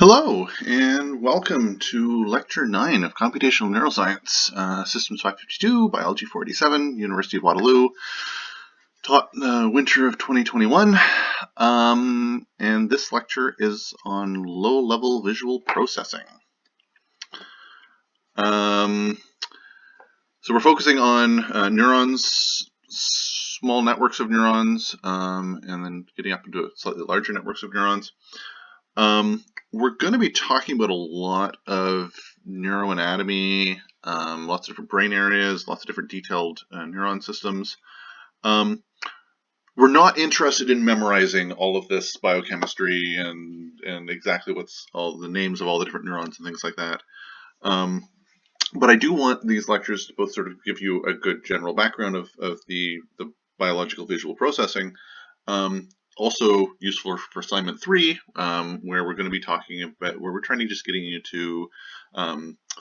Hello, and welcome to Lecture 9 of Computational Neuroscience, Systems 552, Biology 487, University of Waterloo, taught winter of 2021, and this lecture is on low-level visual processing. So we're focusing on neurons, small networks of neurons, and then getting up into slightly larger networks of neurons. We're going to be talking about a lot of neuroanatomy, lots of different brain areas, lots of different detailed neuron systems. We're not interested in memorizing all of this biochemistry and exactly what's all the names of all the different neurons and things like that. But I do want these lectures to both sort of give you a good general background of the biological visual processing. Also useful for assignment 3, where we're going to be talking about, where we're trying to just getting you to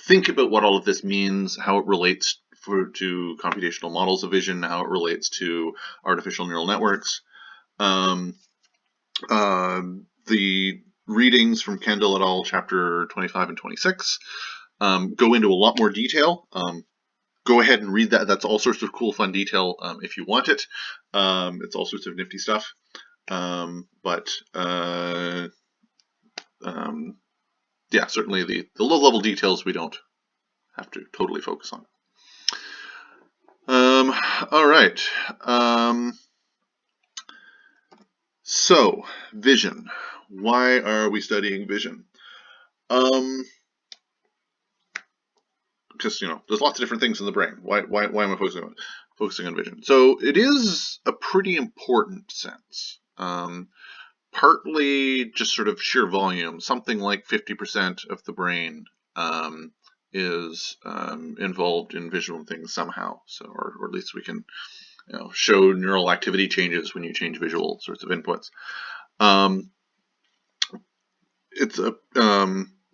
think about what all of this means, how it relates to computational models of vision, how it relates to artificial neural networks. The readings from Kendall et al. Chapter 25 and 26 go into a lot more detail. Go ahead and read that. That's all sorts of cool, fun detail if you want it. It's all sorts of nifty stuff. Yeah, certainly the low-level details we don't have to totally focus on. All right. So, vision. Why are we studying vision? Because, there's lots of different things in the brain. Why am I focusing on vision? So it is a pretty important sense. Partly just sort of sheer volume. Something like 50% of the brain is involved in visual things somehow. So, or at least we can, show neural activity changes when you change visual sorts of inputs. It's a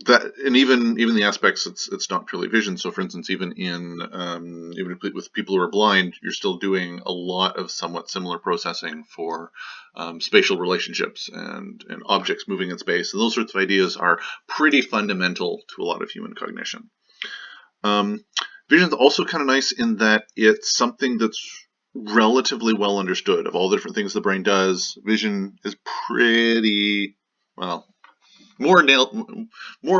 that, and even the aspects, it's not purely vision. So, for instance, even with people who are blind, you're still doing a lot of somewhat similar processing for spatial relationships and objects moving in space, and those sorts of ideas are pretty fundamental to a lot of human cognition. Vision is also kind of nice in that it's something that's relatively well understood. Of all the different things the brain does, vision is pretty well. More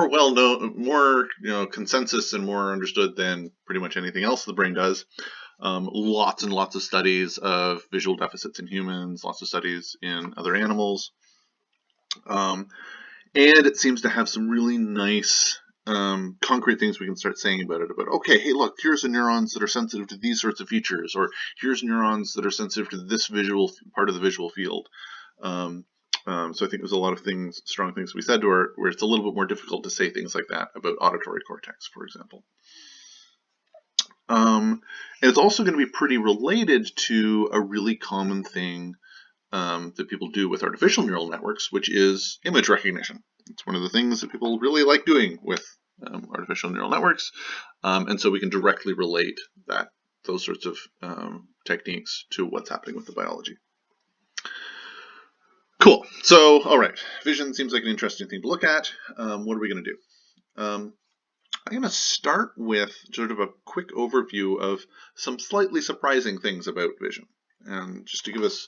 well known, more consensus and more understood than pretty much anything else the brain does. Lots and lots of studies of visual deficits in humans, lots of studies in other animals, and it seems to have some really nice concrete things we can start saying about it. About, okay, hey, look, here's the neurons that are sensitive to these sorts of features, or here's neurons that are sensitive to this visual part of the visual field. So I think there's a lot of strong things we said where it's a little bit more difficult to say things like that about auditory cortex, for example. And it's also going to be pretty related to a really common thing that people do with artificial neural networks, which is image recognition. It's one of the things that people really like doing with artificial neural networks, and so we can directly relate those sorts of techniques to what's happening with the biology. Cool. So, all right, vision seems like an interesting thing to look at. What are we going to do? I'm going to start with sort of a quick overview of some slightly surprising things about vision. And just to give us,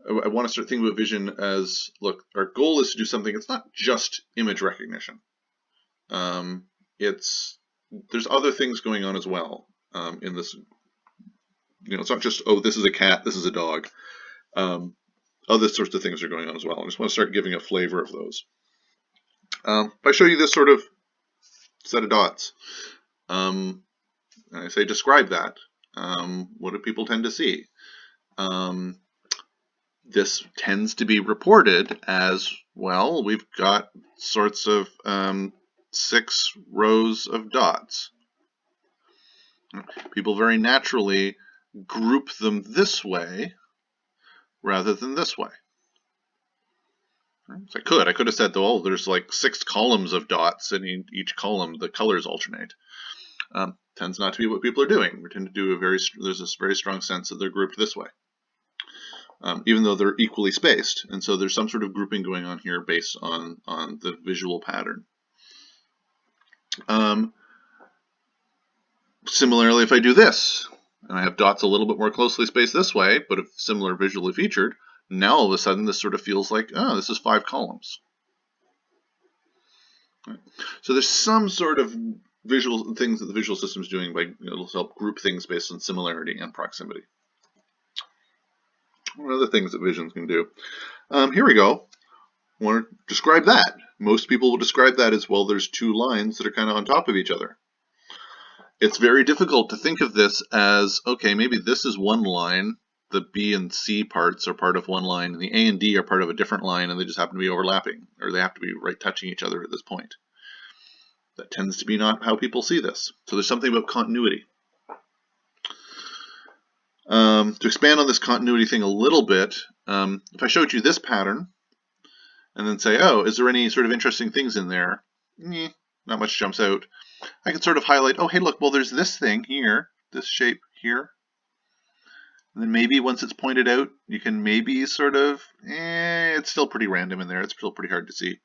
I want to start thinking about vision as, look, our goal is to do something. It's not just image recognition. There's other things going on as well in this. It's not just, oh, this is a cat, this is a dog. Other sorts of things are going on as well. I just want to start giving a flavor of those. If I show you this sort of set of dots, and I say describe that, what do people tend to see? This tends to be reported as, well, we've got sorts of 6 rows of dots. People very naturally group them this way rather than this way. So I could have said, though, there's like 6 columns of dots, and in each column the colors alternate. Tends not to be what people are doing. We tend to do there's this very strong sense that they're grouped this way. even though they're equally spaced. And so there's some sort of grouping going on here based on the visual pattern. Similarly, if I do this, and I have dots a little bit more closely spaced this way, but if similar visually featured, now all of a sudden this sort of feels like, oh, this is 5 columns. So there's some sort of visual things that the visual system is doing by it'll help group things based on similarity and proximity. What are other things that visions can do? Here we go. I want to describe that. Most people will describe that as, well, there's 2 lines that are kind of on top of each other. It's very difficult to think of this as, okay, maybe this is one line, the B and C parts are part of one line, and the A and D are part of a different line, and they just happen to be overlapping, or they have to be right touching each other at this point. That tends to be not how people see this. So there's something about continuity. To expand on this continuity thing a little bit, if I showed you this pattern, and then say, oh, is there any sort of interesting things in there? Not much jumps out. I can sort of highlight, oh, hey, look, well, there's this thing here, this shape here. And then maybe once it's pointed out, you can maybe sort of, it's still pretty random in there. It's still pretty hard to see.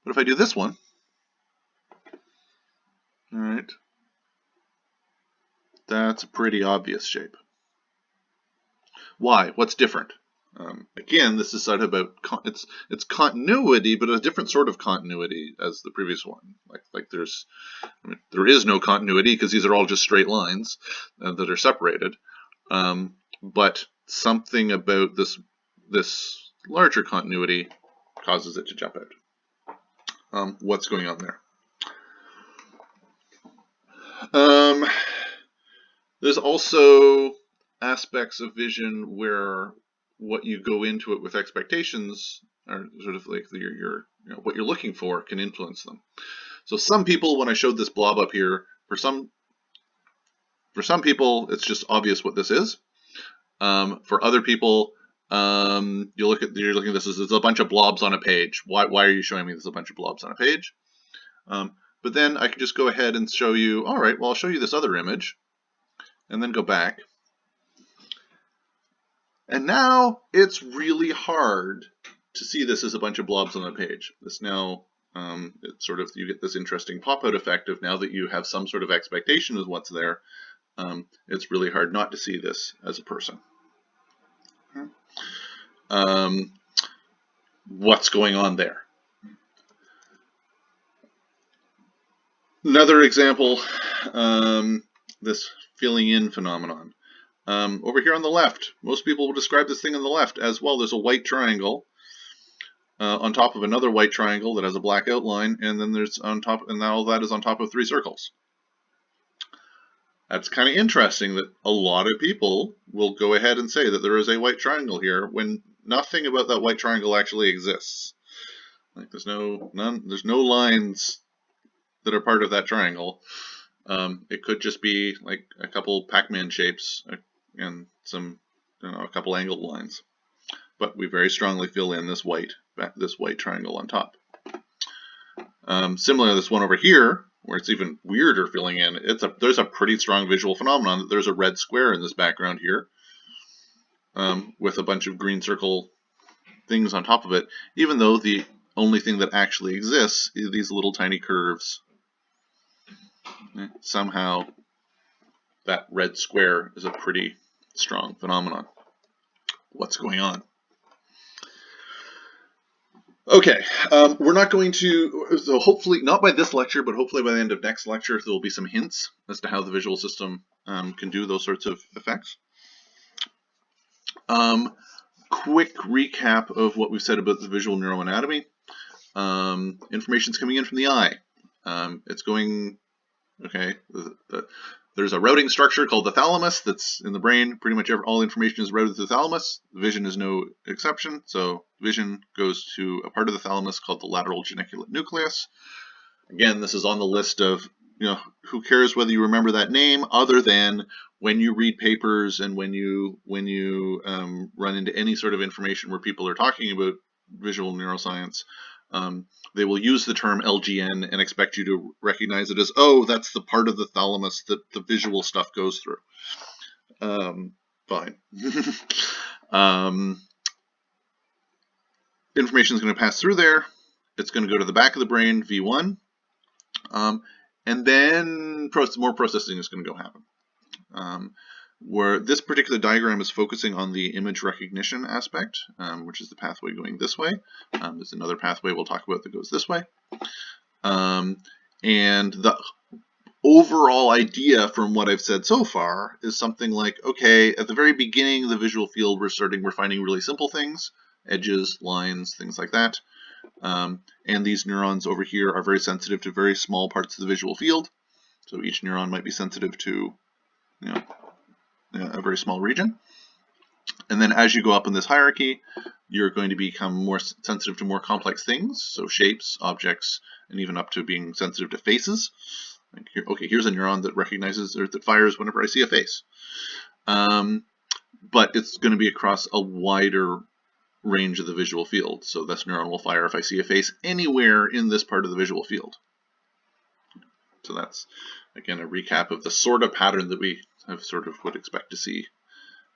But if I do this one, all right, that's a pretty obvious shape. Why? What's different? Again, this is sort of about it's continuity, but a different sort of continuity as the previous one. Like there's, there is no continuity because these are all just straight lines that are separated. But something about this larger continuity causes it to jump out. What's going on there? There's also aspects of vision where what you go into it with expectations, or sort of like what you're looking for, can influence them. So some people, when I showed this blob up here, for some people, it's just obvious what this is. For other people, you're looking at this as it's a bunch of blobs on a page. Why are you showing me there's a bunch of blobs on a page? But then I can just go ahead and show you, all right, well, I'll show you this other image, and then go back. And now it's really hard to see this as a bunch of blobs on a page. This now, it's sort of, you get this interesting pop-out effect of, now that you have some sort of expectation of what's there, it's really hard not to see this as a person. What's going on there? Another example, this filling in phenomenon. Over here on the left, most people will describe this thing on the left as, well, there's a white triangle on top of another white triangle that has a black outline, and then there's on top, and now that is on top of 3 circles. That's kind of interesting that a lot of people will go ahead and say that there is a white triangle here when nothing about that white triangle actually exists. Like there's no lines that are part of that triangle. It could just be like a couple Pac-Man shapes and some, a couple angled lines. But we very strongly fill in this white triangle on top. Similarly, this one over here, where it's even weirder filling in, there's a pretty strong visual phenomenon that there's a red square in this background here, with a bunch of green circle things on top of it, even though the only thing that actually exists is these little tiny curves. Somehow that red square is a pretty strong phenomenon. What's going on? Okay, we're not going to, so hopefully, not by this lecture, but hopefully by the end of next lecture, there will be some hints as to how the visual system can do those sorts of effects. Quick recap of what we've said about the visual neuroanatomy. Information's coming in from the eye. It's going, okay, there's a routing structure called the thalamus that's in the brain. Pretty much all information is routed through the thalamus. Vision is no exception. So vision goes to a part of the thalamus called the lateral geniculate nucleus. Again, this is on the list of, who cares whether you remember that name, other than when you read papers and when you run into any sort of information where people are talking about visual neuroscience. They will use the term LGN and expect you to recognize it as, oh, that's the part of the thalamus that the visual stuff goes through. Fine. Information is going to pass through there. It's going to go to the back of the brain, V1, and then more processing is going to go happen. Where this particular diagram is focusing on the image recognition aspect, which is the pathway going this way. There's another pathway we'll talk about that goes this way. And the overall idea from what I've said so far is something like, okay, at the very beginning of the visual field, we're finding really simple things, edges, lines, things like that. And these neurons over here are very sensitive to very small parts of the visual field. So each neuron might be sensitive to, a very small region. And then as you go up in this hierarchy, you're going to become more sensitive to more complex things, so shapes, objects, and even up to being sensitive to faces. Like here, okay, here's a neuron that recognizes or that fires whenever I see a face. But it's going to be across a wider range of the visual field. So this neuron will fire if I see a face anywhere in this part of the visual field. So that's, again, a recap of the sort of pattern that we would expect to see.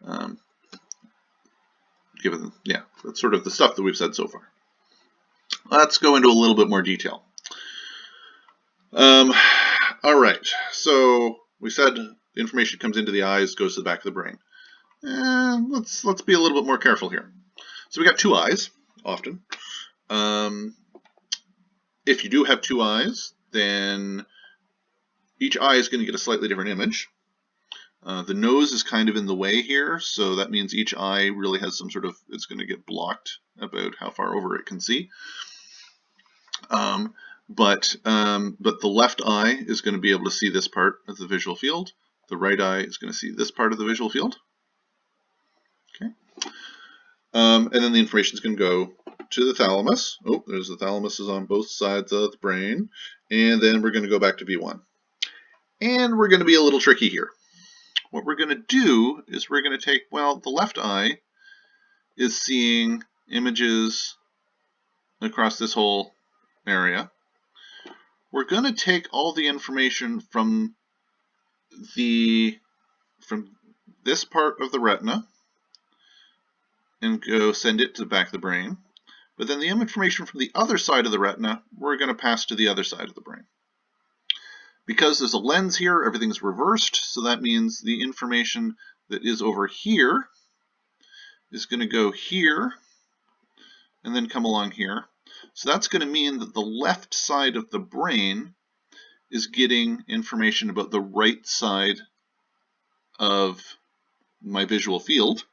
That's sort of the stuff that we've said so far. Let's go into a little bit more detail. All right, so we said the information comes into the eyes, goes to the back of the brain. Let's be a little bit more careful here. So we got two eyes, often. If you do have two eyes, then each eye is going to get a slightly different image. The nose is kind of in the way here, so that means each eye really has some sort of, it's going to get blocked about how far over it can see. But the left eye is going to be able to see this part of the visual field. The right eye is going to see this part of the visual field. Okay. And then the information is going to go to the thalamus. Oh, there's the thalamus is on both sides of the brain. And then we're going to go back to V1. And we're going to be a little tricky here. What we're going to do is we're going to take, well, the left eye is seeing images across this whole area. We're going to take all the information from this part of the retina and go send it to the back of the brain. But then the information from the other side of the retina, we're going to pass to the other side of the brain. Because there's a lens here, everything's reversed, so that means the information that is over here is going to go here and then come along here. So that's going to mean that the left side of the brain is getting information about the right side of my visual field.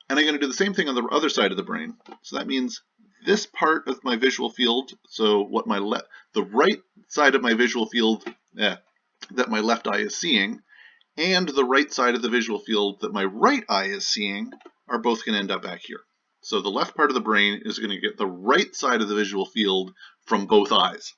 And I'm going to do the same thing on the other side of the brain. So that means this part of my visual field, so what the right side of my visual field that my left eye is seeing, and the right side of the visual field that my right eye is seeing are both going to end up back here. So the left part of the brain is going to get the right side of the visual field from both eyes.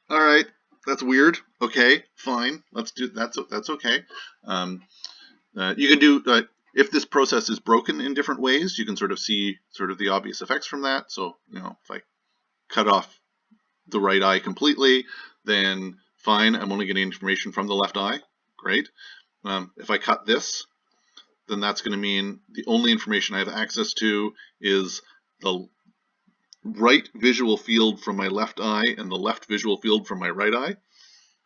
All right, that's weird. Okay, fine. Let's do that's okay. You can do if this process is broken in different ways, you can sort of see the obvious effects from that. So, if I cut off the right eye completely, then fine, I'm only getting information from the left eye. Great. If I cut this, then that's going to mean the only information I have access to is the right visual field from my left eye and the left visual field from my right eye.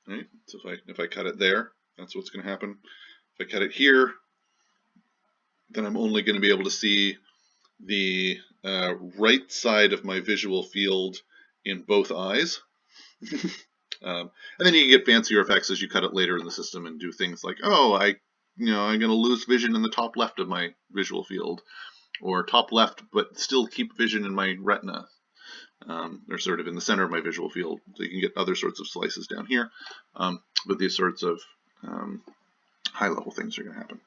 Right? So if I cut it there, that's what's going to happen. If I cut it here, then I'm only going to be able to see the right side of my visual field in both eyes. And then you can get fancier effects as you cut it later in the system and do things like, oh, I'm going to lose vision in the top left of my visual field, or top left but still keep vision in my retina. They're sort of in the center of my visual field. So you can get other sorts of slices down here, but these sorts of high-level things are going to happen.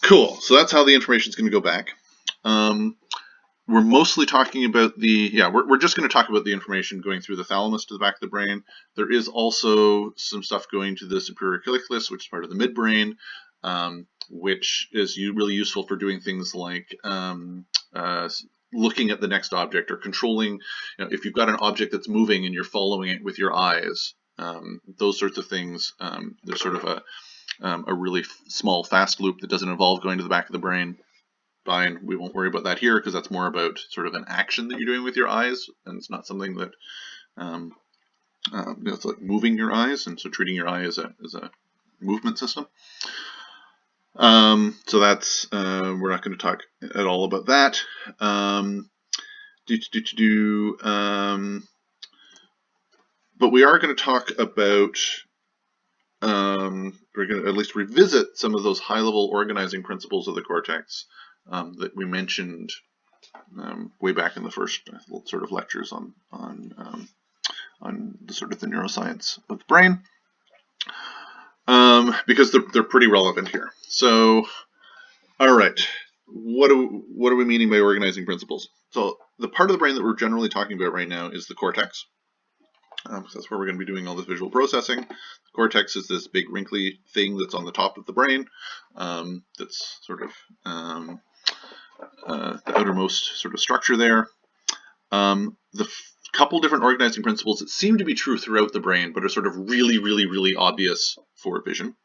Cool. So that's how the information is going to go back. We're mostly talking about we're just going to talk about the information going through the thalamus to the back of the brain. There is also some stuff going to the superior colliculus, which is part of the midbrain, which is really useful for doing things like looking at the next object or controlling, if you've got an object that's moving and you're following it with your eyes, those sorts of things. There's sort of a really small fast loop that doesn't involve going to the back of the brain. Fine, we won't worry about that here because that's more about sort of an action that you're doing with your eyes, and it's not something that it's like moving your eyes, and so treating your eye as a movement system. So that's we're not going to talk at all about that. But we are going to talk about. We're going to at least revisit some of those high-level organizing principles of the cortex that we mentioned way back in the first sort of lectures on the sort of the neuroscience of the brain, because they're pretty relevant here. So, all right, what are we meaning by organizing principles? So the part of the brain that we're generally talking about right now is the cortex. That's where we're going to be doing all this visual processing. The cortex is this big wrinkly thing that's on the top of the brain. That's sort of the outermost sort of structure there. The couple different organizing principles that seem to be true throughout the brain, but are sort of really obvious for vision.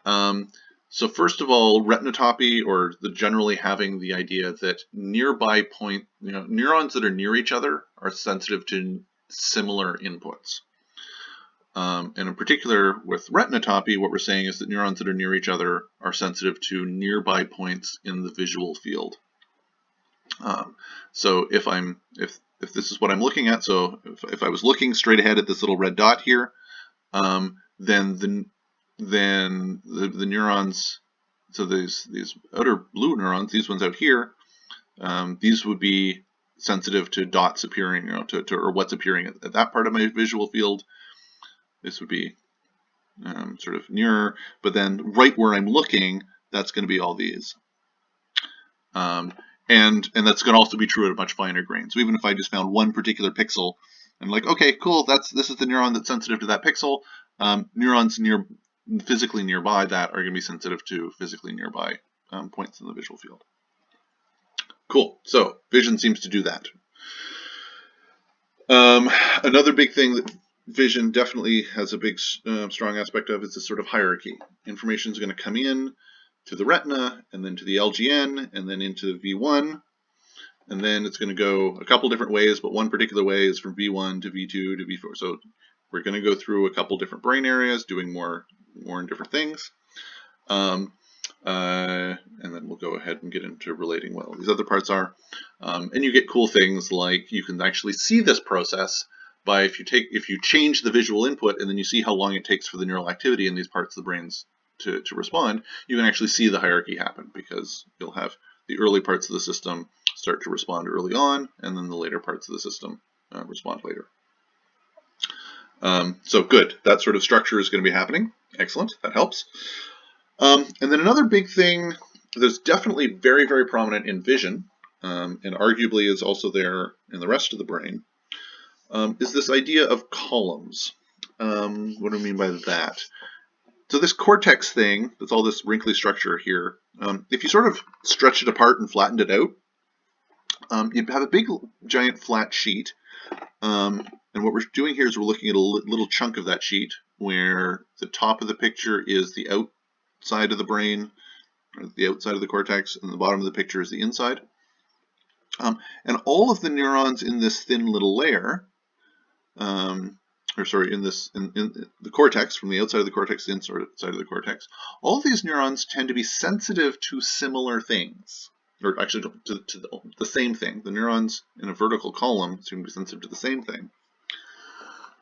So first of all, retinotopy, or generally having the idea that nearby neurons that are near each other are sensitive to similar inputs. And in particular, with retinotopy, what we're saying is that neurons that are near each other are sensitive to nearby points in the visual field. So if this is what I'm looking at, so if I was looking straight ahead at this little red dot here, then the neurons, so these outer blue neurons, these ones out here, these would be sensitive to dots appearing, or what's appearing at that part of my visual field. This would be sort of nearer, but then right where I'm looking, that's going to be all these. And that's going to also be true at a much finer grain. So even if I just found one particular pixel, I'm like, okay, cool, this is the neuron that's sensitive to that pixel. Neurons physically nearby that are going to be sensitive to physically nearby points in the visual field. Cool. So vision seems to do that. Another big thing that vision definitely has a big, strong aspect of is this sort of hierarchy. Information is going to come in to the retina, and then to the LGN, and then into V1, and then it's going to go a couple different ways, but one particular way is from V1 to V2 to V4. So we're going to go through a couple different brain areas, doing more and different things. And then we'll go ahead and get into relating what all these other parts are. And you get cool things like you can actually see this process by if you change the visual input and then you see how long it takes for the neural activity in these parts of the brains to respond, you can actually see the hierarchy happen, because you'll have the early parts of the system start to respond early on, and then the later parts of the system respond later. So good, that sort of structure is going to be happening. Excellent, that helps. And then another big thing that's definitely very prominent in vision, and arguably is also there in the rest of the brain, is this idea of columns. What do I mean by that? So this cortex thing, that's all this wrinkly structure here, if you sort of stretch it apart and flattened it out, you'd have a big giant flat sheet. And what we're doing here is we're looking at a little chunk of that sheet where the top of the picture is the outside of the brain, or the outside of the cortex, and the bottom of the picture is the inside. And all of the neurons in this thin little layer, in the cortex, from the outside of the cortex to the inside of the cortex, all of these neurons tend to be sensitive to similar things, or actually to the same thing. The neurons in a vertical column seem to be sensitive to the same thing.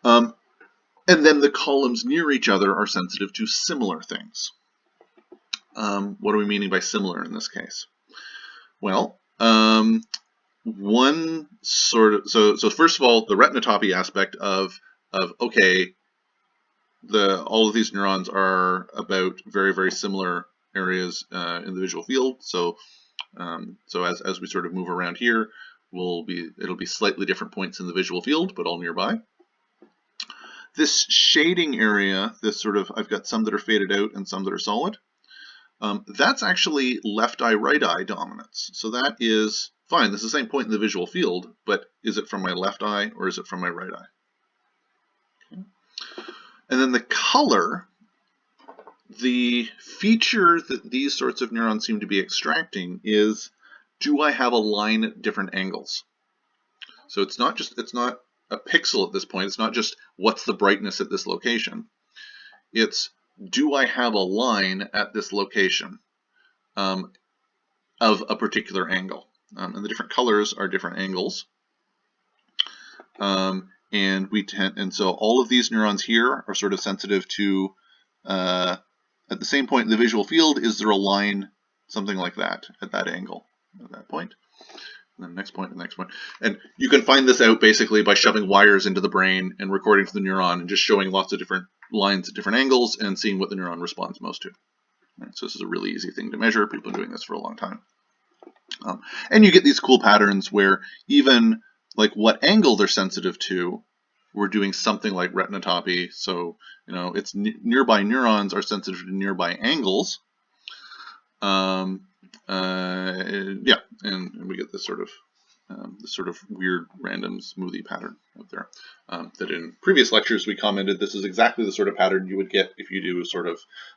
And then the columns near each other are sensitive to similar things. What are we meaning by similar in this case? Well, one sort of, so first of all, the retinotopy aspect of okay, all of these neurons are about very similar areas in the visual field. So as we sort of move around here, it'll be slightly different points in the visual field, but all nearby. This shading area, this sort of, I've got some that are faded out and some that are solid. That's actually left eye, right eye dominance. So that is fine. This is the same point in the visual field, but is it from my left eye or is it from my right eye? Okay. And then the color, the feature that these sorts of neurons seem to be extracting is, do I have a line at different angles? So it's not a pixel at this point. It's not just what's the brightness at this location. It's, do I have a line at this location of a particular angle? And the different colors are different angles. And so all of these neurons here are sort of sensitive to, at the same point in the visual field, is there a line, something like that, at that angle, at that point. And then next point, and next point. And you can find this out basically by shoving wires into the brain and recording to the neuron and just showing lots of different lines at different angles and seeing what the neuron responds most to. Right, so this is a really easy thing to measure. People have been doing this for a long time. And you get these cool patterns where even like what angle they're sensitive to, we're doing something like retinotopy. So, it's nearby neurons are sensitive to nearby angles. And we get this sort of weird random smoothie pattern out there. That in previous lectures we commented this is exactly the sort of pattern you would get if you do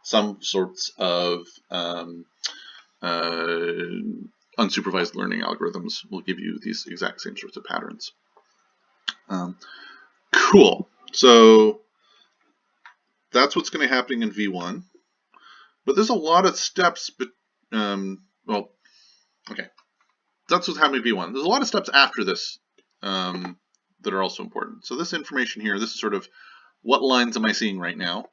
some sorts of unsupervised learning algorithms will give you these exact same sorts of patterns. Cool. So that's what's going to happen in V1. But there's a lot of steps. That's what's happening in V1. There's a lot of steps after this that are also important. So this information here, this is sort of what lines am I seeing right now?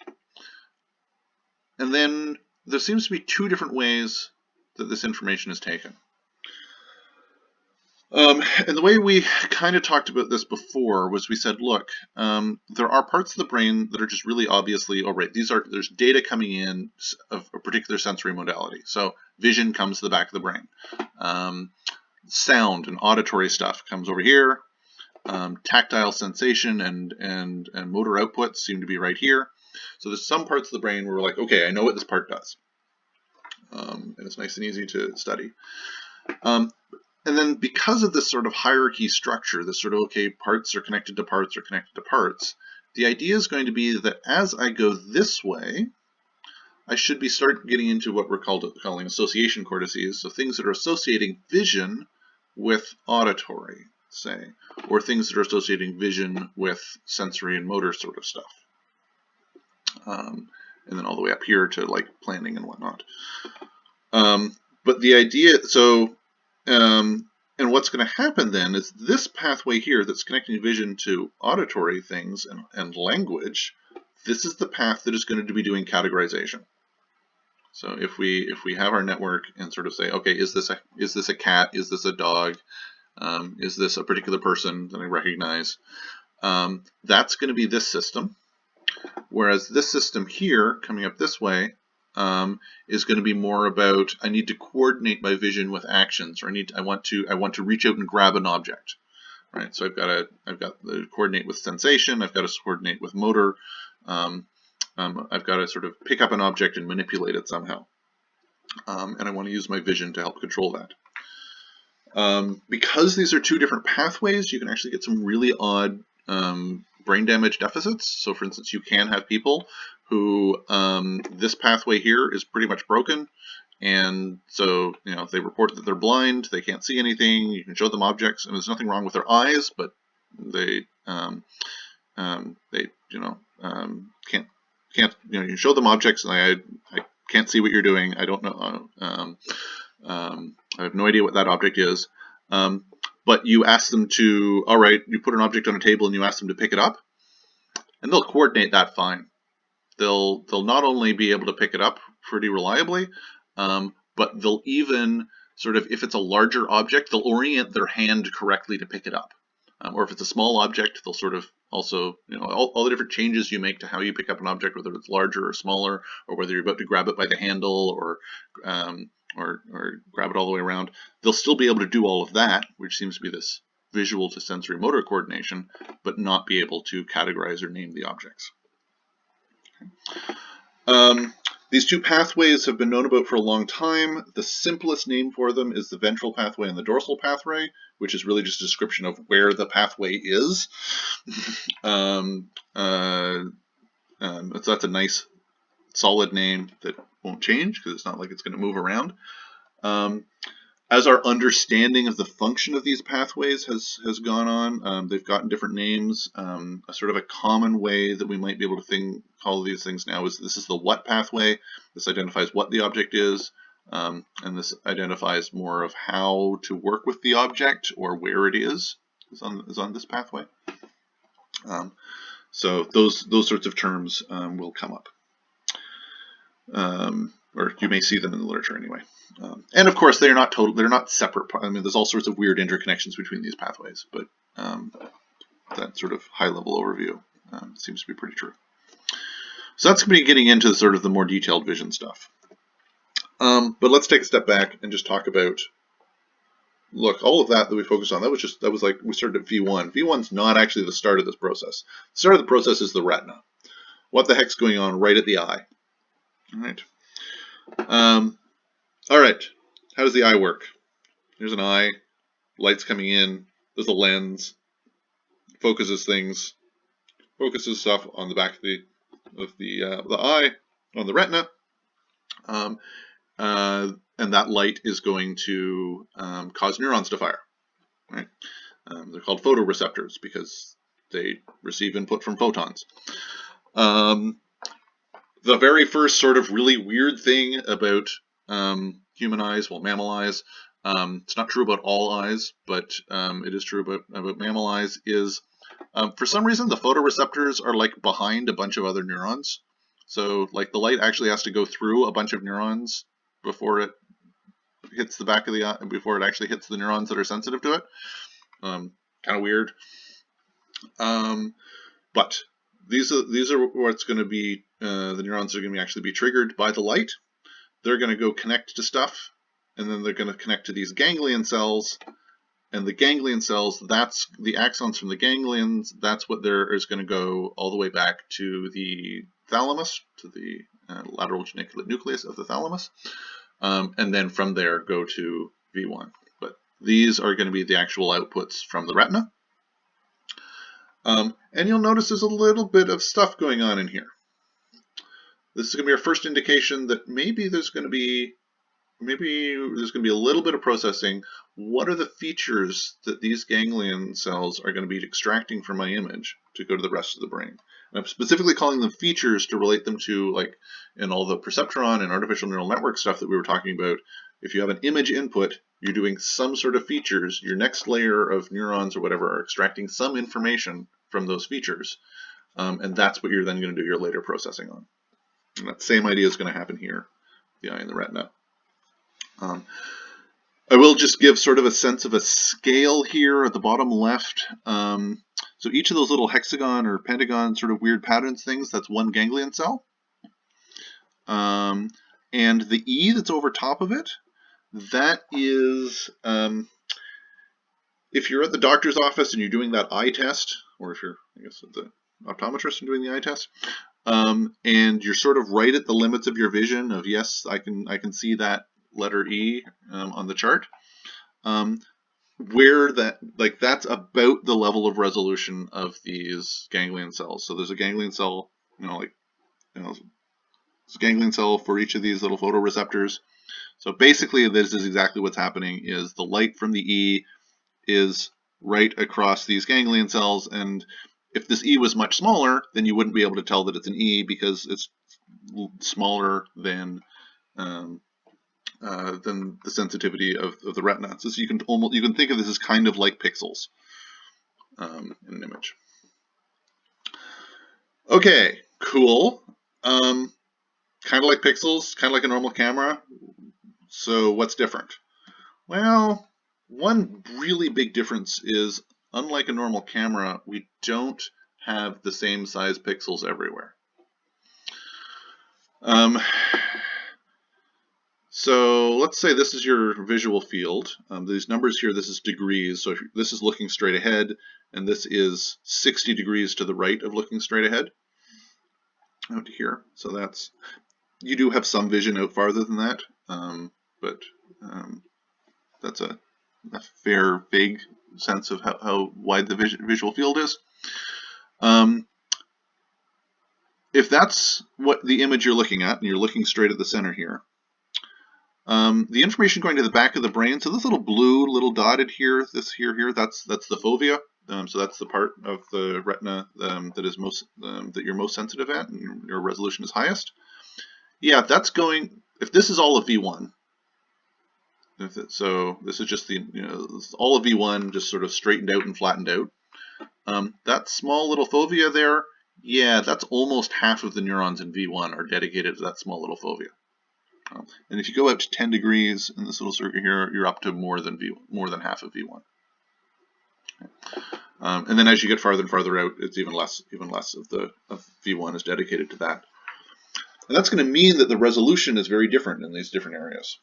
And then there seems to be two different ways that this information is taken. And the way we kind of talked about this before was we said, look, there are parts of the brain that are just really obviously, oh right, there's data coming in of a particular sensory modality. So vision comes to the back of the brain. Sound and auditory stuff comes over here. Tactile sensation and motor outputs seem to be right here. So there's some parts of the brain where we're like, okay, I know what this part does. And it's nice and easy to study. And then because of this sort of hierarchy structure, this sort of, okay, parts are connected to parts, the idea is going to be that as I go this way, I should start getting into what we're calling association cortices, so things that are associating vision with auditory, say, or things that are associating vision with sensory and motor sort of stuff. And then all the way up here to like planning and whatnot. But the idea, and what's going to happen then is this pathway here that's connecting vision to auditory things and language, this is the path that is going to be doing categorization. So if we have our network and sort of say, okay, is this a cat? Is this a dog? Is this a particular person that I recognize? That's going to be this system. Whereas this system here, coming up this way, is going to be more about, I need to coordinate my vision with actions, or I want to reach out and grab an object, right? So I've got to coordinate with sensation. I've got to coordinate with motor. I've got to sort of pick up an object and manipulate it somehow, and I want to use my vision to help control that. Because these are two different pathways, you can actually get some really odd brain damage deficits. So for instance, you can have people who this pathway here is pretty much broken, and so they report that they're blind, they can't see anything. You can show them objects, and there's nothing wrong with their eyes, but they can't you show them objects, and I can't see what you're doing. I don't know. I have no idea what that object is. But you ask them to, all right, you put an object on a table and you ask them to pick it up, and they'll coordinate that fine. They'll not only be able to pick it up pretty reliably, but they'll even sort of, if it's a larger object, they'll orient their hand correctly to pick it up. Or if it's a small object, they'll sort of also, all the different changes you make to how you pick up an object, whether it's larger or smaller, or whether you're about to grab it by the handle or grab it all the way around, they'll still be able to do all of that, which seems to be this visual to sensory motor coordination, but not be able to categorize or name the objects. Okay. These two pathways have been known about for a long time. The simplest name for them is the ventral pathway and the dorsal pathway, which is really just a description of where the pathway is. So that's a nice solid name that won't change because it's not like it's going to move around. As our understanding of the function of these pathways has gone on, they've gotten different names. A sort of a common way that we might be able to call these things now is this is the what pathway. This identifies what the object is, and this identifies more of how to work with the object or where it is on this pathway. So those sorts of terms will come up, or you may see them in the literature anyway. And of course, they're not separate. I mean, there's all sorts of weird interconnections between these pathways, but that sort of high-level overview seems to be pretty true. So that's going to be getting into sort of the more detailed vision stuff. But let's take a step back and just talk about, look, all of that we focused on, that was like we started at V1. V1's not actually the start of this process. The start of the process is the retina. What the heck's going on right at the eye? All right. All right. How does the eye work? There's an eye, light's coming in, there's a lens, focuses stuff on the back of the eye, on the retina, and that light is going to cause neurons to fire. Right? They're called photoreceptors because they receive input from photons. The very first sort of really weird thing about human eyes, well, mammal eyes, it's not true about all eyes, but it is true about mammal eyes, is for some reason the photoreceptors are like behind a bunch of other neurons. So like the light actually has to go through a bunch of neurons before it hits the back of the eye, before it actually hits the neurons that are sensitive to it. Kind of weird. But these are what's going to be, the neurons are going to actually be triggered by the light. They're going to go connect to stuff, and then they're going to connect to these ganglion cells. And the ganglion cells, that's the axons from the ganglions, that's what there is going to go all the way back to the thalamus, to the lateral geniculate nucleus of the thalamus. And then from there go to V1. But these are going to be the actual outputs from the retina. And you'll notice there's a little bit of stuff going on in here. This is going to be our first indication that maybe there's going to be a little bit of processing. What are the features that these ganglion cells are going to be extracting from my image to go to the rest of the brain? And I'm specifically calling them features to relate them to, like, in all the perceptron and artificial neural network stuff that we were talking about. If you have an image input, you're doing some sort of features. Your next layer of neurons or whatever are extracting some information from those features. And that's what you're then going to do your later processing on. And that same idea is going to happen here, the eye and the retina. I will just give sort of a sense of a scale here at the bottom left. So each of those little hexagon or pentagon sort of weird patterns things, that's one ganglion cell. And the E that's over top of it, that is, if you're at the doctor's office and you're doing that eye test, or if you're, I guess, at the optometrist and doing the eye test, and you're sort of right at the limits of your vision of, yes, I can see that letter E on the chart, where that, like, that's about the level of resolution of these ganglion cells. So there's a ganglion cell, there's a ganglion cell for each of these little photoreceptors. So basically this is exactly what's happening, is the light from the E is right across these ganglion cells, and if this E was much smaller, then you wouldn't be able to tell that it's an E because it's smaller than the sensitivity of the retina. So you can think of this as kind of like pixels in an image. Okay, cool. Kind of like pixels, kind of like a normal camera. So what's different? Well, one really big difference is, unlike a normal camera, we don't have the same size pixels everywhere. So let's say this is your visual field. These numbers here, this is degrees. So if this is looking straight ahead, and this is 60 degrees to the right of looking straight ahead, out to here. So that's, you do have some vision out farther than that, but that's a fair, vague sense of how wide the visual field is. if that's what the image you're looking at, and you're looking straight at the center here, the information going to the back of the brain, so this little blue, little dotted here, this here, that's the fovea. So that's the part of the retina that is most that you're most sensitive at, and your resolution is highest. Yeah, that's going. If this is all of V1, so this is just the all of V1 just sort of straightened out and flattened out. That small little fovea there, yeah, that's almost half of the neurons in V1 are dedicated to that small little fovea. And if you go out to 10 degrees in this little circuit here, you're up to more than half of V1. And then as you get farther and farther out, it's even less of V1 is dedicated to that. And that's going to mean that the resolution is very different in these different areas.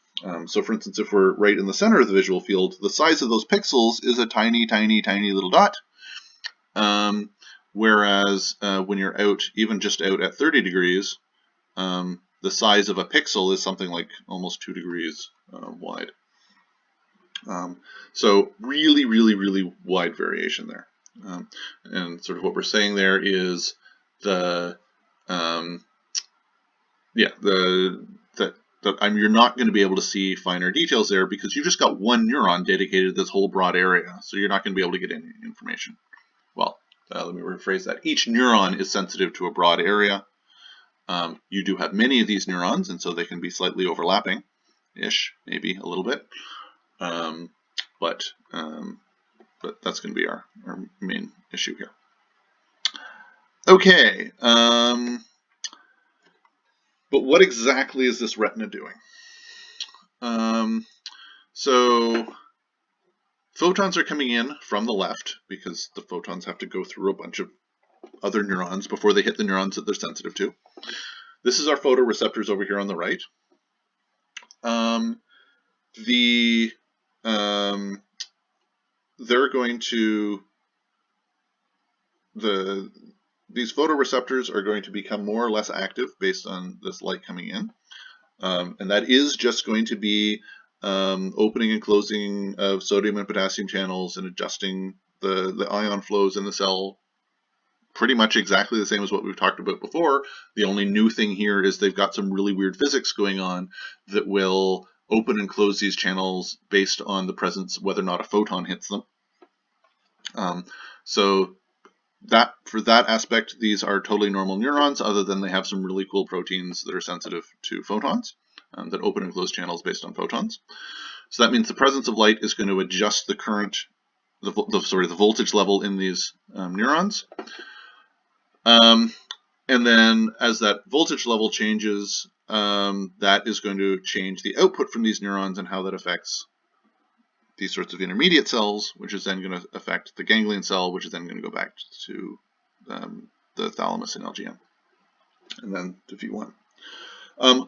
So for instance, if we're right in the center of the visual field, the size of those pixels is a tiny, tiny, tiny little dot. Whereas when you're out, even just out at 30 degrees, the size of a pixel is something like almost 2 degrees wide. So really, really, really wide variation there. And sort of what we're saying there is you're not going to be able to see finer details there because you've just got one neuron dedicated to this whole broad area, so you're not going to be able to get any information. Well, let me rephrase that. Each neuron is sensitive to a broad area. You do have many of these neurons, and so they can be slightly overlapping-ish, maybe a little bit. But that's going to be our main issue here. Okay. But what exactly is this retina doing? So photons are coming in from the left because the photons have to go through a bunch of other neurons before they hit the neurons that they're sensitive to. This is our photoreceptors over here on the right. These photoreceptors are going to become more or less active based on this light coming in. And that is just going to be opening and closing of sodium and potassium channels and adjusting the ion flows in the cell pretty much exactly the same as what we've talked about before. The only new thing here is they've got some really weird physics going on that will open and close these channels based on the presence, whether or not a photon hits them. So for that aspect, these are totally normal neurons, other than they have some really cool proteins that are sensitive to photons that open and close channels based on photons. So that means the presence of light is going to adjust the current, the voltage level in these neurons. And then as that voltage level changes, that is going to change the output from these neurons and how that affects these sorts of intermediate cells, which is then going to affect the ganglion cell, which is then going to go back to the thalamus and LGM, and then to V1.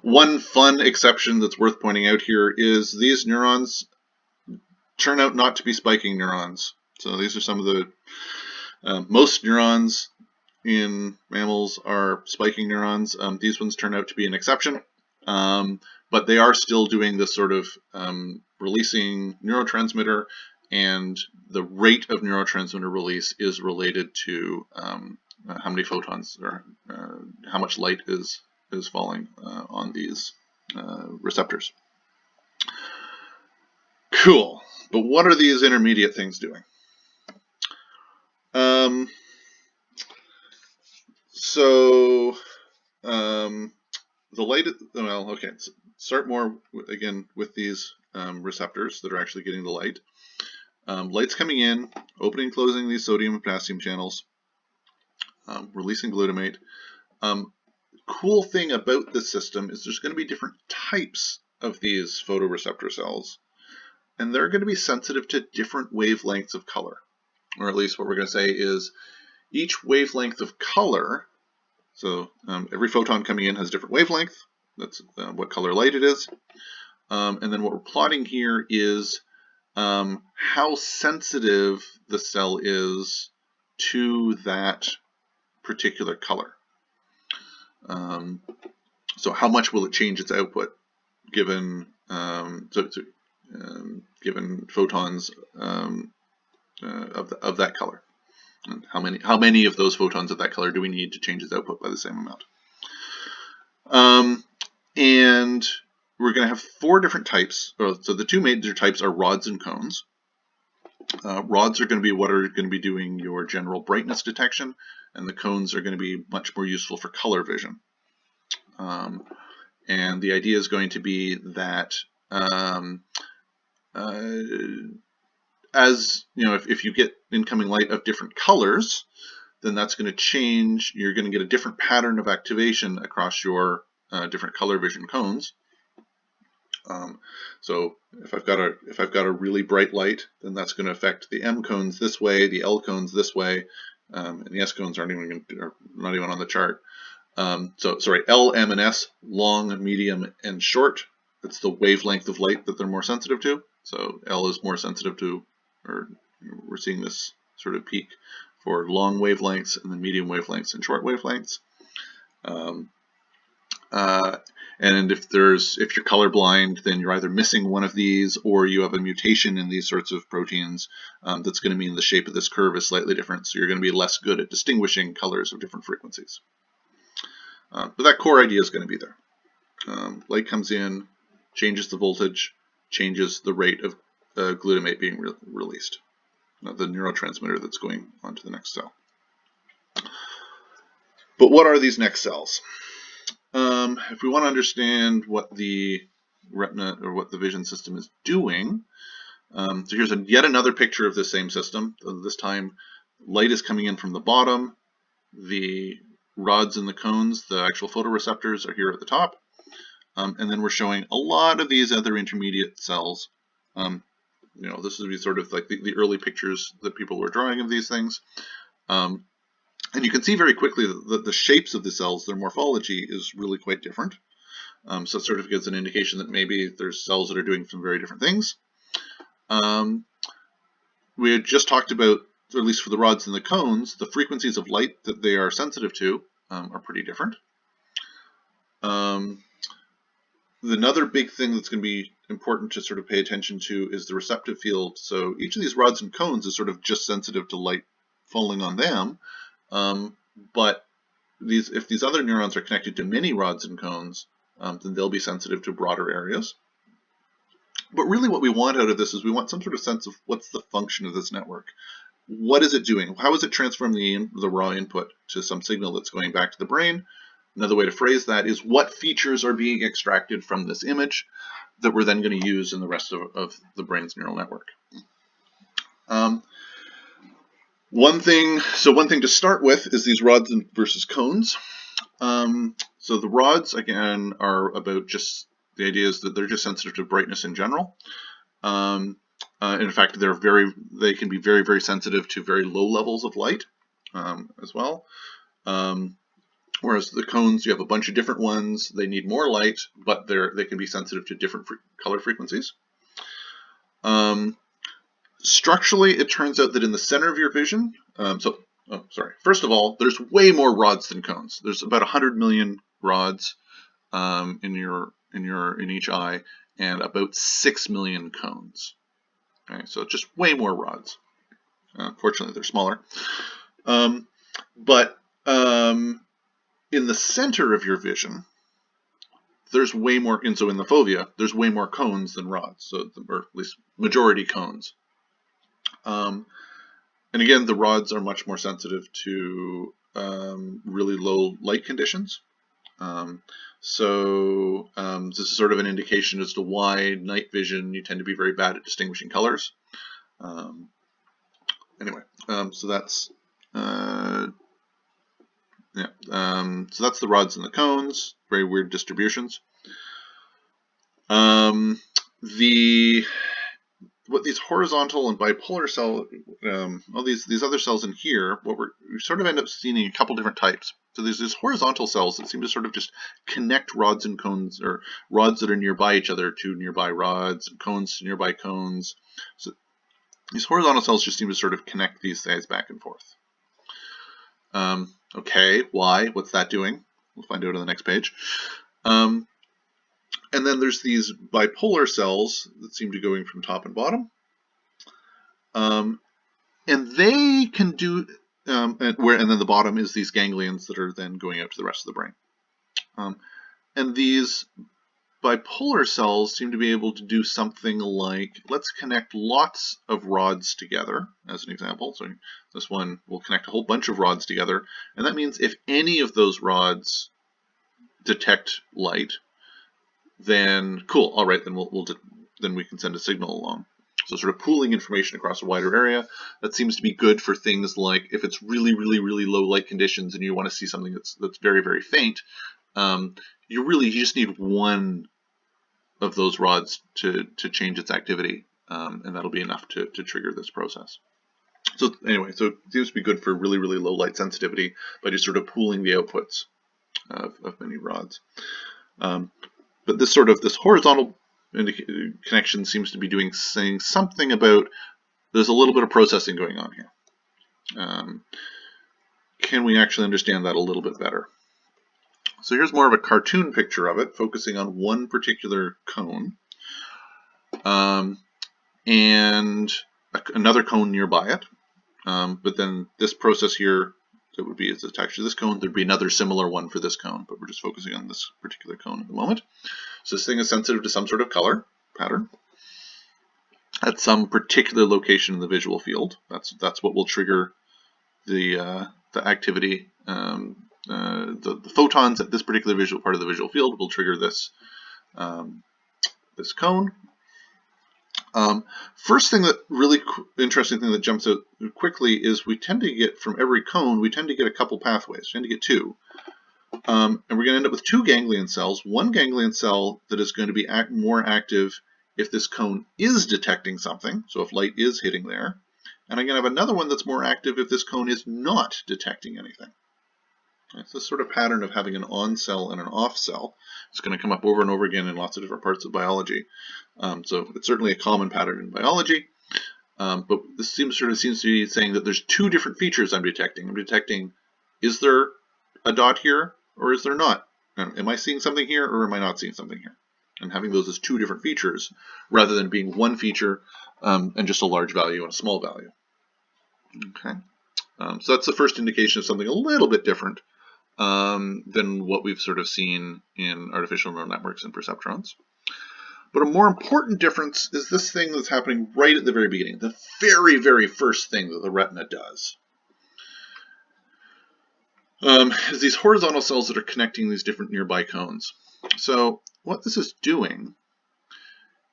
One fun exception that's worth pointing out here is these neurons turn out not to be spiking neurons. So these are some of the most neurons in mammals are spiking neurons. These ones turn out to be an exception, but they are still doing this sort of releasing neurotransmitter, and the rate of neurotransmitter release is related to how many photons or how much light is falling on these receptors. Cool. But what are these intermediate things doing? So the light, well, okay, so start more again with these receptors that are actually getting the light. Light's coming in, opening and closing these sodium and potassium channels, releasing glutamate. Cool thing about this system is there's going to be different types of these photoreceptor cells, and they're going to be sensitive to different wavelengths of color. Or at least what we're going to say is each wavelength of color, so every photon coming in has a different wavelength, that's what color light it is, and then what we're plotting here is how sensitive the cell is to that particular color. So how much will it change its output given given photons of that color? And how many of those photons of that color do we need to change its output by the same amount? And we're going to have 4 different types. So the 2 major types are rods and cones. Rods are going to be what are going to be doing your general brightness detection, and the cones are going to be much more useful for color vision. And the idea is going to be that as you know, if you get incoming light of different colors, then that's going to change. You're going to get a different pattern of activation across your different color vision cones. So if I've got a really bright light, then that's going to affect the M cones this way, the L cones this way, and the S cones are not even on the chart. So sorry, L, M, and S, long, medium, and short. It's the wavelength of light that they're more sensitive to. So L is more sensitive to, or we're seeing this sort of peak for long wavelengths, and then medium wavelengths and short wavelengths. And if you're colorblind, then you're either missing one of these or you have a mutation in these sorts of proteins that's going to mean the shape of this curve is slightly different. So you're going to be less good at distinguishing colors of different frequencies. But that core idea is going to be there. Light comes in, changes the voltage, changes the rate of glutamate being released, the neurotransmitter that's going on to the next cell. But what are these next cells? If we want to understand what the retina or what the vision system is doing, so here's yet another picture of the same system. This time, light is coming in from the bottom. The rods and the cones, the actual photoreceptors, are here at the top. And then we're showing a lot of these other intermediate cells. This would be sort of like the early pictures that people were drawing of these things. And you can see very quickly that the shapes of the cells, their morphology, is really quite different. So it sort of gives an indication that maybe there's cells that are doing some very different things. We had just talked about, or at least for the rods and the cones, the frequencies of light that they are sensitive to are pretty different. Another big thing that's going to be important to sort of pay attention to is the receptive field. So each of these rods and cones is sort of just sensitive to light falling on them. But if these other neurons are connected to many rods and cones, then they'll be sensitive to broader areas. But really what we want out of this is we want some sort of sense of what's the function of this network. What is it doing? How is it transforming the raw input to some signal that's going back to the brain? Another way to phrase that is what features are being extracted from this image that we're then going to use in the rest of the brain's neural network. One thing to start with is these rods versus cones. So the rods, again, are about just, the idea is that they're just sensitive to brightness in general. In fact, they can be very, very sensitive to very low levels of light as well. Whereas the cones, you have a bunch of different ones. They need more light, but they can be sensitive to different color frequencies. Structurally, it turns out that in the center of your vision, first of all, there's way more rods than cones. There's about 100 million rods in each eye, and about 6 million cones. Okay, so just way more rods. Fortunately, they're smaller. But in the center of your vision, there's way more, and so in the fovea, there's way more cones than rods, or at least majority cones. And again, the rods are much more sensitive to really low light conditions. So this is sort of an indication as to why night vision, you tend to be very bad at distinguishing colors. So that's so that's the rods and the cones, very weird distributions. What these horizontal and bipolar cell, all these other cells in here, we sort of end up seeing a couple different types. So there's these horizontal cells that seem to sort of just connect rods and cones, or rods that are nearby each other to nearby rods, and cones to nearby cones. So these horizontal cells just seem to sort of connect these guys back and forth. Okay, why? What's that doing? We'll find out on the next page. And then there's these bipolar cells that seem to be going from top and bottom. And they can do, and then the bottom is these ganglions that are then going out to the rest of the brain. And these bipolar cells seem to be able to do something like, let's connect lots of rods together, as an example. So this one will connect a whole bunch of rods together, and that means if any of those rods detect light, then cool, all right, then then we can send a signal along. So sort of pooling information across a wider area, that seems to be good for things like if it's really, really, really low light conditions and you want to see something that's very, very faint, you just need one of those rods to change its activity, and that'll be enough to trigger this process. So anyway, so it seems to be good for really, really low light sensitivity by just sort of pooling the outputs of many rods. But this horizontal connection seems to be saying something about there's a little bit of processing going on here. Can we actually understand that a little bit better? So here's more of a cartoon picture of it, focusing on one particular cone, and another cone nearby it. But then this process here that would be as attached to this cone, there'd be another similar one for this cone, but we're just focusing on this particular cone at the moment. So this thing is sensitive to some sort of color pattern at some particular location in the visual field. That's what will trigger the activity. The photons at this particular visual part of the visual field will trigger this this cone. First thing that interesting thing that jumps out quickly is we tend to get from every cone, we tend to get a couple pathways. We tend to get two. And we're going to end up with two ganglion cells. One ganglion cell that is going to be more active if this cone is detecting something, so if light is hitting there. And I'm going to have another one that's more active if this cone is not detecting anything. It's this sort of pattern of having an on cell and an off cell. It's going to come up over and over again in lots of different parts of biology. So it's certainly a common pattern in biology. But this seems to be saying that there's two different features I'm detecting. I'm detecting, is there a dot here or is there not? Am I seeing something here or am I not seeing something here? And having those as two different features rather than being one feature and just a large value and a small value. Okay. So that's the first indication of something a little bit different than what we've sort of seen in artificial neural networks and perceptrons. But a more important difference is this thing that's happening right at the very beginning, the very, very first thing that the retina does. Is these horizontal cells that are connecting these different nearby cones. So what this is doing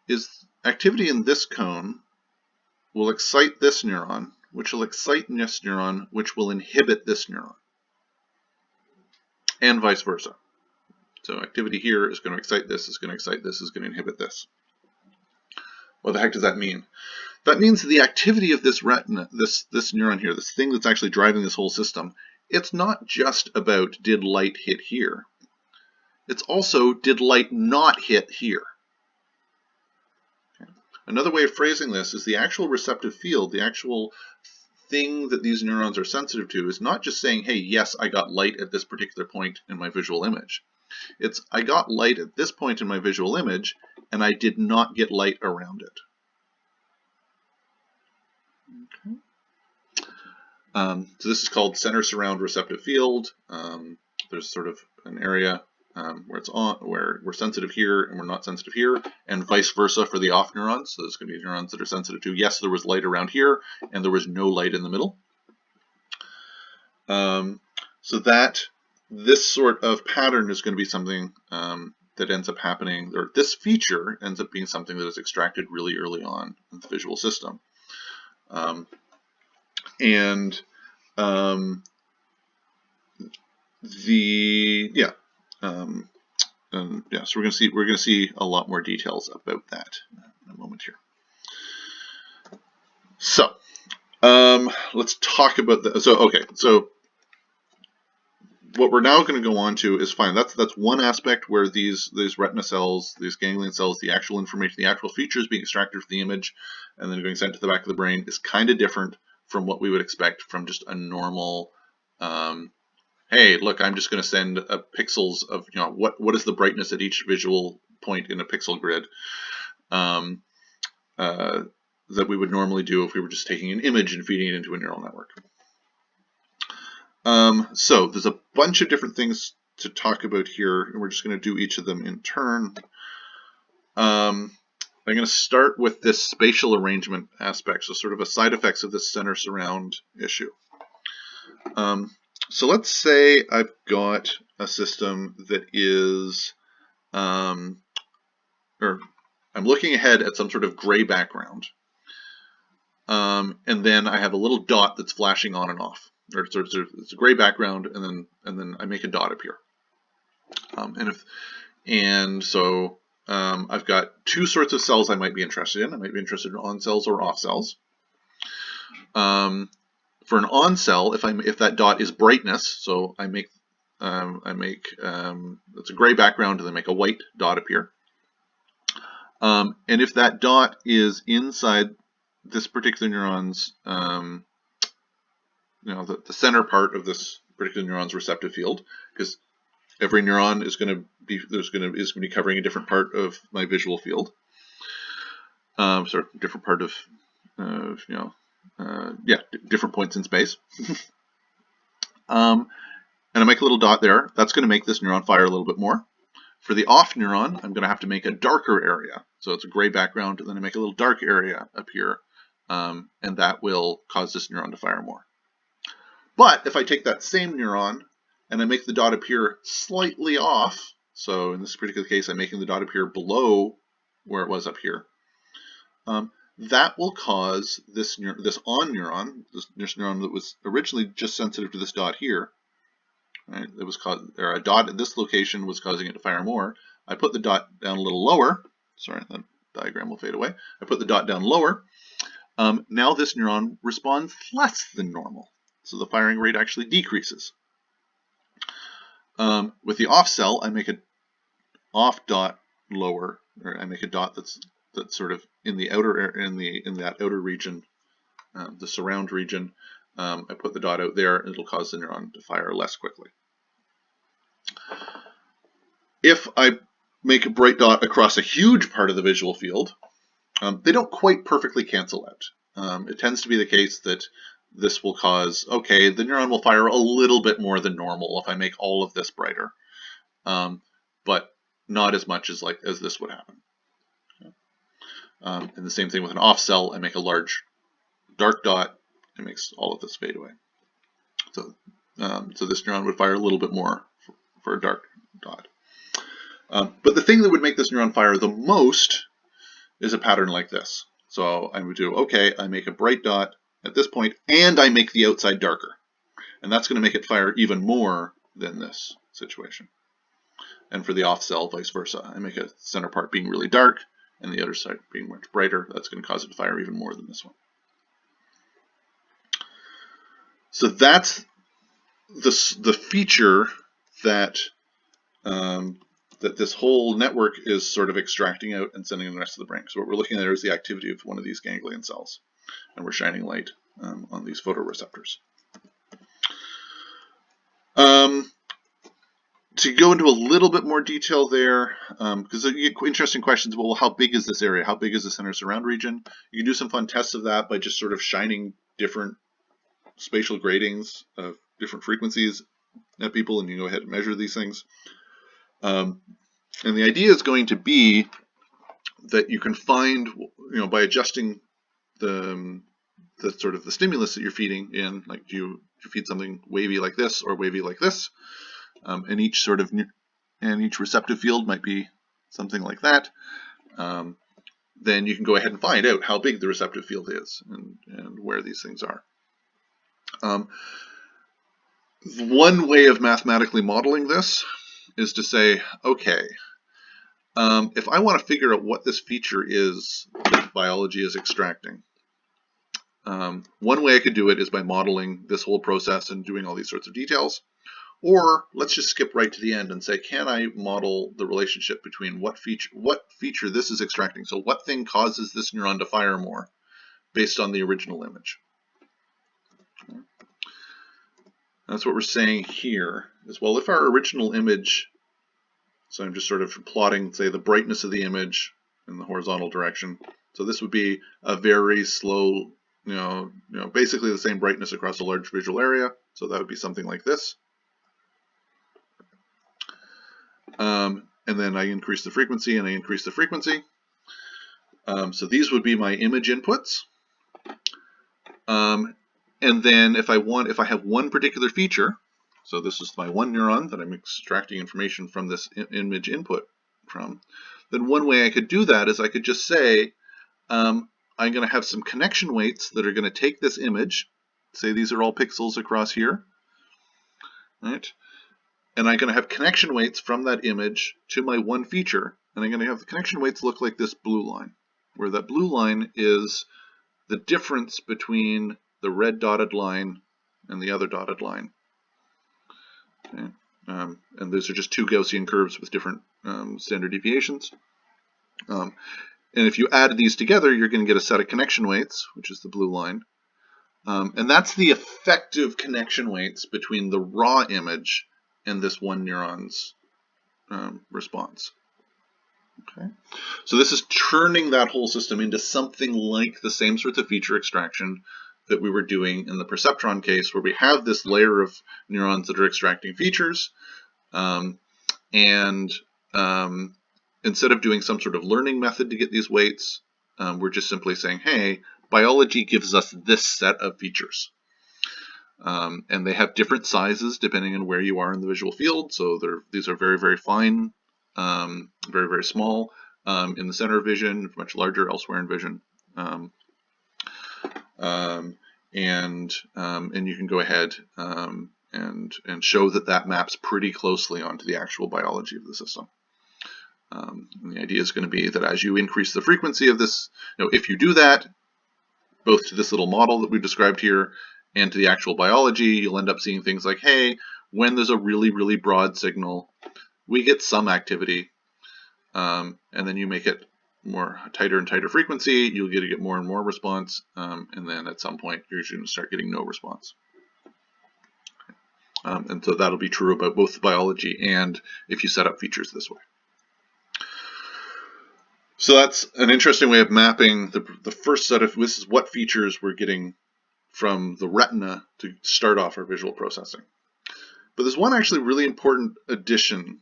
is activity in this cone will excite this neuron, which will excite this neuron, which will inhibit this neuron, and vice versa. So activity here is going to excite this, is going to excite this, is going to inhibit this. What the heck does that mean? That means the activity of this retina, this neuron here, this thing that's actually driving this whole system, it's not just about did light hit here. It's also did light not hit here. Okay. Another way of phrasing this is the actual receptive field, the actual thing that these neurons are sensitive to is not just saying, hey, yes, I got light at this particular point in my visual image. It's I got light at this point in my visual image and I did not get light around it. Okay. So this is called center surround receptive field. There's sort of an area where it's on, where we're sensitive here and we're not sensitive here, and vice versa for the off neurons. So there's going to be neurons that are sensitive to, yes, there was light around here and there was no light in the middle. So that this sort of pattern is going to be something that ends up happening, or this feature ends up being something that is extracted really early on in the visual system. So we're going to see a lot more details about that in a moment here. So let's talk about the. So what we're now going to go on to is fine. That's one aspect where these retina cells, these ganglion cells, the actual information, the actual features being extracted from the image, and then being sent to the back of the brain is kind of different from what we would expect from just a normal. Hey, look, I'm just going to send pixels of, what is the brightness at each visual point in a pixel grid that we would normally do if we were just taking an image and feeding it into a neural network. So there's a bunch of different things to talk about here, and we're just going to do each of them in turn. I'm going to start with this spatial arrangement aspect, so sort of a side effects of this center surround issue. So let's say I've got a system that is, or I'm looking ahead at some sort of gray background, and then I have a little dot that's flashing on and off. Or it's a gray background, and then I make a dot appear. I've got two sorts of cells I might be interested in. I might be interested in on cells or off cells. For an on cell, if that dot is brightness, so it's a gray background, and then make a white dot appear. And if that dot is inside this particular neuron's, the center part of this particular neuron's receptive field, because every neuron is going to be covering a different part of my visual field, different part of different points in space. And I make a little dot there. That's going to make this neuron fire a little bit more. For the off neuron, I'm going to have to make a darker area. So it's a gray background, and then I make a little dark area appear, and that will cause this neuron to fire more. But if I take that same neuron and I make the dot appear slightly off, so in this particular case I'm making the dot appear below where it was up here, that will cause this on neuron, this neuron that was originally just sensitive to this dot here, right? A dot at this location was causing it to fire more. I put the dot down a little lower. Sorry, that diagram will fade away. I put the dot down lower. Now this neuron responds less than normal. So the firing rate actually decreases. With the off cell, I make an off dot lower, or I make a dot that's sort of in the outer in that outer region, the surround region. I put the dot out there, and it'll cause the neuron to fire less quickly. If I make a bright dot across a huge part of the visual field, they don't quite perfectly cancel out. It tends to be the case that this will cause, the neuron will fire a little bit more than normal if I make all of this brighter, but not as much as this would happen. And the same thing with an off cell. I make a large dark dot, it makes all of this fade away. So this neuron would fire a little bit more for a dark dot. But the thing that would make this neuron fire the most is a pattern like this. So I would do, I make a bright dot at this point, and I make the outside darker. And that's going to make it fire even more than this situation. And for the off cell, vice versa. I make a center part being really dark, and the other side being much brighter. That's going to cause it to fire even more than this one. So that's the feature that that this whole network is sort of extracting out and sending to the rest of the brain. So what we're looking at is the activity of one of these ganglion cells, and we're shining light on these photoreceptors. To go into a little bit more detail there, because you get interesting questions about, well, how big is this area? How big is the center surround region? You can do some fun tests of that by just sort of shining different spatial gratings of different frequencies at people, and you go ahead and measure these things. And the idea is going to be that you can find, by adjusting the sort of the stimulus that you're feeding in, like do you feed something wavy like this or wavy like this, and each receptive field might be something like that. Then you can go ahead and find out how big the receptive field is and where these things are. One way of mathematically modeling this is to say, if I want to figure out what this feature is that biology is extracting, one way I could do it is by modeling this whole process and doing all these sorts of details. Or let's just skip right to the end and say, can I model the relationship between what feature this is extracting? So what thing causes this neuron to fire more based on the original image? That's what we're saying here is, well, if our original image, so I'm just sort of plotting, say, the brightness of the image in the horizontal direction. So this would be a very slow, basically the same brightness across a large visual area. So that would be something like this. And then I increase the frequency and I increase the frequency. So these would be my image inputs. And then if I have one particular feature, so this is my one neuron that I'm extracting information from this image input from, then one way I could do that is I could just say, I'm going to have some connection weights that are going to take this image, say these are all pixels across here, right? And I'm going to have connection weights from that image to my one feature, and I'm going to have the connection weights look like this blue line, where that blue line is the difference between the red dotted line and the other dotted line. Okay. And those are just two Gaussian curves with different standard deviations. And if you add these together, you're going to get a set of connection weights, which is the blue line. And that's the effective connection weights between the raw image and this one neuron's response. Okay. So this is turning that whole system into something like the same sorts of feature extraction that we were doing in the perceptron case, where we have this layer of neurons that are extracting features, and instead of doing some sort of learning method to get these weights, we're just simply saying, hey, biology gives us this set of features. And they have different sizes depending on where you are in the visual field. So these are very, very fine, very, very small in the center of vision, much larger elsewhere in vision. And you can go ahead and show that maps pretty closely onto the actual biology of the system. And the idea is going to be that as you increase the frequency of this, if you do that, both to this little model that we've described here and to the actual biology, you'll end up seeing things like, hey, when there's a really, really broad signal, we get some activity, and then you make it more tighter and tighter frequency, you'll get more and more response, and then at some point you're going to start getting no response. And so that'll be true about both the biology and if you set up features this way. So that's an interesting way of mapping the first set of, this is what features we're getting from the retina to start off our visual processing. But there's one actually really important addition.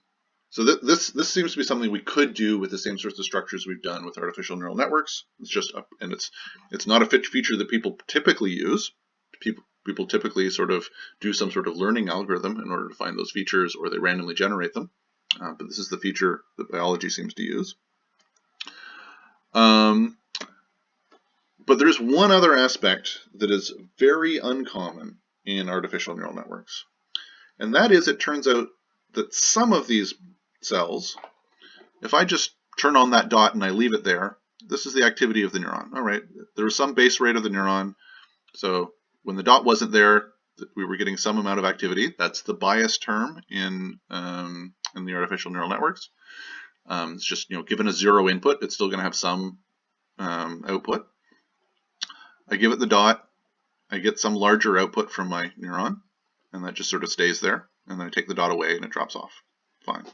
So this seems to be something we could do with the same sorts of structures we've done with artificial neural networks. It's just and it's not a feature that people typically use. People typically sort of do some sort of learning algorithm in order to find those features, or they randomly generate them. But this is the feature that biology seems to use. But there's one other aspect that is very uncommon in artificial neural networks. And that is, it turns out that some of these cells, if I just turn on that dot and I leave it there, this is the activity of the neuron. All right, there was some base rate of the neuron. So when the dot wasn't there, we were getting some amount of activity. That's the bias term in the artificial neural networks. It's just, given a zero input, it's still going to have some output. I give it the dot, I get some larger output from my neuron, and that just sort of stays there, and then I take the dot away and it drops off. Fine.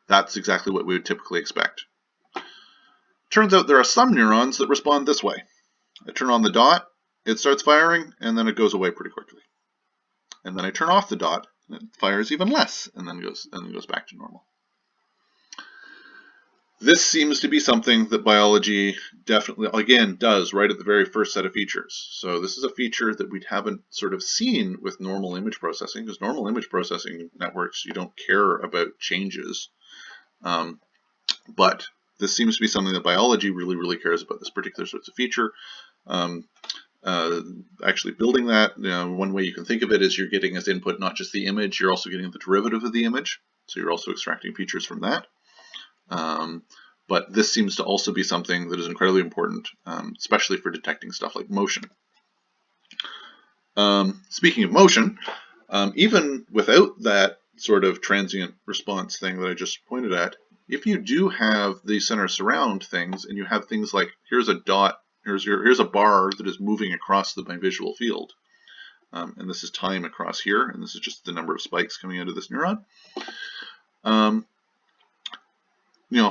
That's exactly what we would typically expect. Turns out there are some neurons that respond this way. I turn on the dot, it starts firing, and then it goes away pretty quickly. And then I turn off the dot, and it fires even less, and then goes back to normal. This seems to be something that biology definitely, again, does right at the very first set of features. So this is a feature that we haven't sort of seen with normal image processing, because normal image processing networks, you don't care about changes. But this seems to be something that biology really, really cares about, this particular sorts of feature. Actually building that, one way you can think of it is you're getting as input not just the image, you're also getting the derivative of the image. So you're also extracting features from that. But this seems to also be something that is incredibly important, especially for detecting stuff like motion. Speaking of motion, even without that sort of transient response thing that I just pointed at, if you do have the center surround things, and you have things like, here's a dot, here's a bar that is moving across my visual field, and this is time across here, and this is just the number of spikes coming out of this neuron.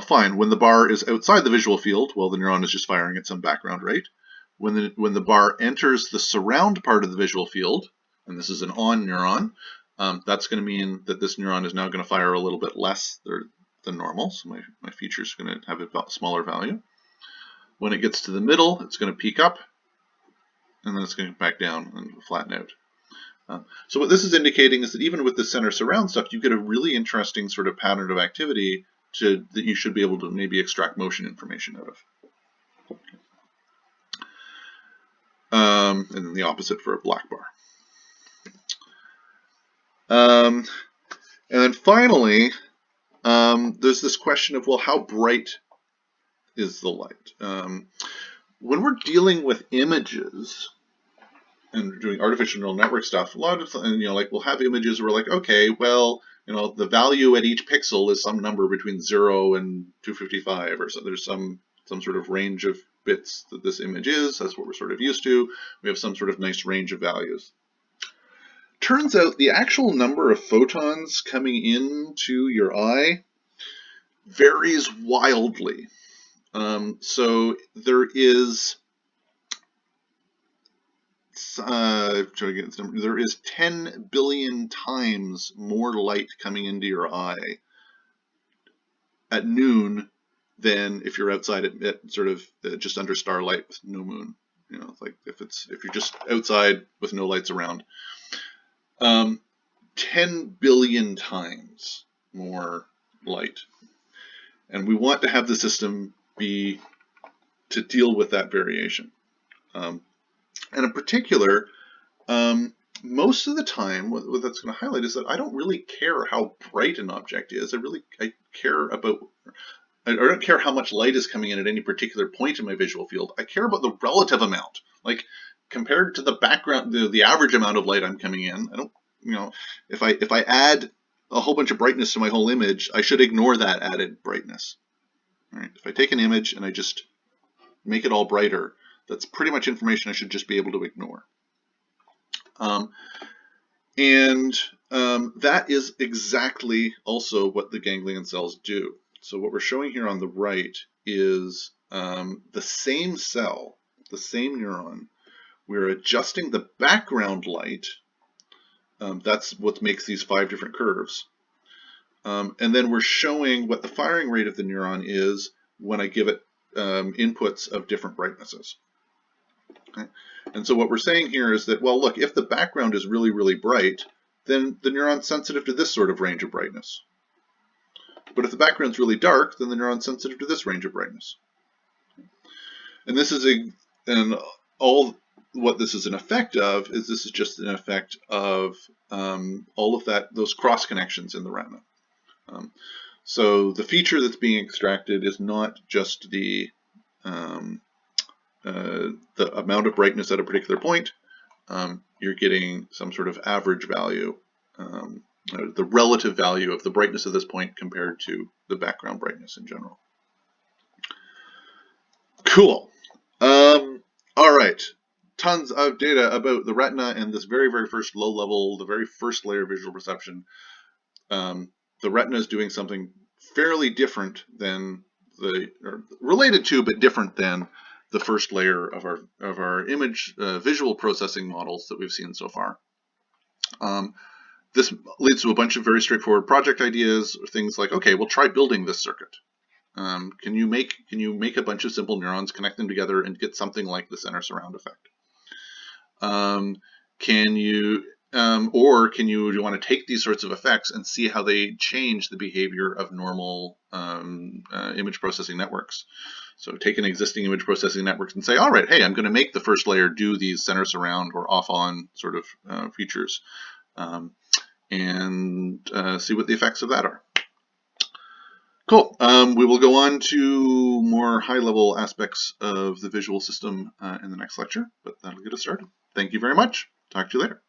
Fine, when the bar is outside the visual field, well, the neuron is just firing at some background rate. When the bar enters the surround part of the visual field, and this is an on neuron, that's going to mean that this neuron is now going to fire a little bit less than normal, so my feature is going to have a smaller value. When it gets to the middle, it's going to peak up, and then it's going to come back down and flatten out. So what this is indicating is that even with the center surround stuff, you get a really interesting sort of pattern of activity that you should be able to maybe extract motion information out of. And then the opposite for a black bar. And then finally, there's this question of, well, how bright is the light? When we're dealing with images and doing artificial neural network stuff, a lot of, like we'll have images where we're like, okay, well, the value at each pixel is some number between 0 and 255, or so. There's some sort of range of bits that this image is. That's what we're sort of used to. We have some sort of nice range of values. Turns out the actual number of photons coming into your eye varies wildly. So there is there is 10 billion times more light coming into your eye at noon than if you're outside at sort of just under starlight with no moon. Like if you're just outside with no lights around. 10 billion times more light. And we want to have the system be to deal with that variation. And in particular, most of the time, what that's going to highlight is that I don't really care how bright an object is. I don't care how much light is coming in at any particular point in my visual field. I care about the relative amount. Like compared to the background, the average amount of light I'm coming in, I don't, if I add a whole bunch of brightness to my whole image, I should ignore that added brightness. All right? If I take an image and I just make it all brighter, that's pretty much information I should just be able to ignore. That is exactly also what the ganglion cells do. So what we're showing here on the right is the same cell, the same neuron. We're adjusting the background light. That's what makes these 5 different curves. And then we're showing what the firing rate of the neuron is when I give it inputs of different brightnesses. Okay. And so what we're saying here is that, well, look, if the background is really, really bright, then the neuron's sensitive to this sort of range of brightness. But if the background's really dark, then the neuron's sensitive to this range of brightness. And this is what this is an effect of is this is just an effect of all of those cross connections in the retina. So the feature that's being extracted is not just the amount of brightness at a particular point. You're getting some sort of average value, the relative value of the brightness at this point compared to the background brightness in general. Cool. All right. Tons of data about the retina and this very, very first low level, the very first layer of visual perception. The retina is doing something fairly different than or related to, but different than the first layer of our image visual processing models that we've seen so far. This leads to a bunch of very straightforward project ideas, or things like, okay, we'll try building this circuit. Can you make a bunch of simple neurons, connect them together, and get something like the center surround effect? Do you want to take these sorts of effects and see how they change the behavior of normal image processing networks? So take an existing image processing network and say, all right, hey, I'm going to make the first layer do these center surround or off-on sort of features, and see what the effects of that are. Cool. We will go on to more high-level aspects of the visual system in the next lecture, but that'll get us started. Thank you very much. Talk to you later.